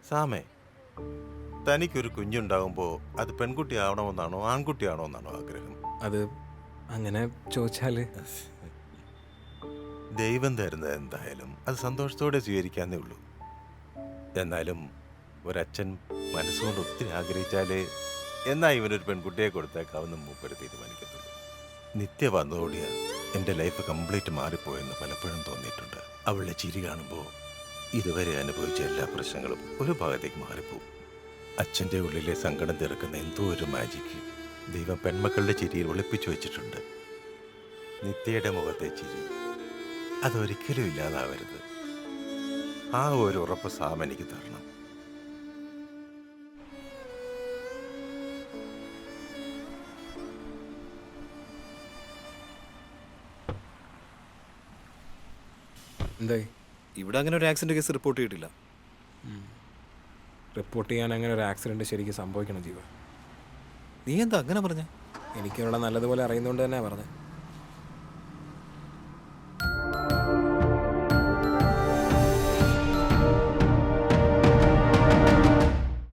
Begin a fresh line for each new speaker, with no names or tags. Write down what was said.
സാമേ, തനിക്കൊരു കുഞ്ഞുണ്ടാകുമ്പോൾ അത് പെൺകുട്ടി ആവണമെന്നാണോ ആൺകുട്ടി ആണോ ആഗ്രഹം?
അത് അങ്ങനെ ചോദിച്ചാൽ
ദൈവം തരുന്നത് എന്തായാലും അത് സന്തോഷത്തോടെ സ്വീകരിക്കാന്നേ ഉള്ളൂ. എന്നാലും ഒരച്ഛൻ മനസ്സുകൊണ്ട് ഒത്തിരി ആഗ്രഹിച്ചാലേ എന്നാ ഇവനൊരു പെൺകുട്ടിയെ കൊടുത്തേക്കാവുന്ന മൂപ്പര് തീരുമാനിക്കത്തുള്ളൂ. നിത്യ വന്നതോടെയാ എൻ്റെ ലൈഫ് കംപ്ലീറ്റ് മാറിപ്പോയെന്ന് പലപ്പോഴും തോന്നിയിട്ടുണ്ട്. അവളുടെ ചിരി കാണുമ്പോൾ ഇതുവരെ അനുഭവിച്ച എല്ലാ പ്രശ്നങ്ങളും ഒരു ഭാഗത്തേക്ക് മാറിപ്പോവും. അച്ഛൻ്റെ ഉള്ളിലെ സങ്കടം തീർക്കുന്ന എന്തോ ഒരു മാജിക്ക് ദൈവം പെൺമക്കളുടെ ചിരിയിൽ ഒളിപ്പിച്ചു വെച്ചിട്ടുണ്ട്. നിത്യയുടെ മുഖത്തെ ചിരി അതൊരിക്കലും ഇല്ലാതാവരുത്. ആ ഒരു ഉറപ്പ് സാം എനിക്ക് തരണം.
എന്തായി?
ഇവിടെ അങ്ങനെ ഒരു ആക്സിഡന്റ് കേസ് റിപ്പോർട്ട് ചെയ്തിട്ടില്ല.
റിപ്പോർട്ട് ചെയ്യാൻ അങ്ങനെ ഒരു ആക്സിഡൻറ്റ് ശരിക്കും സംഭവിക്കണം ജീവ.
നീ എന്താ അങ്ങനെ പറഞ്ഞ?
എനിക്കിവിടെ നല്ലതുപോലെ അറിയുന്നതുകൊണ്ട് തന്നെ പറഞ്ഞത്.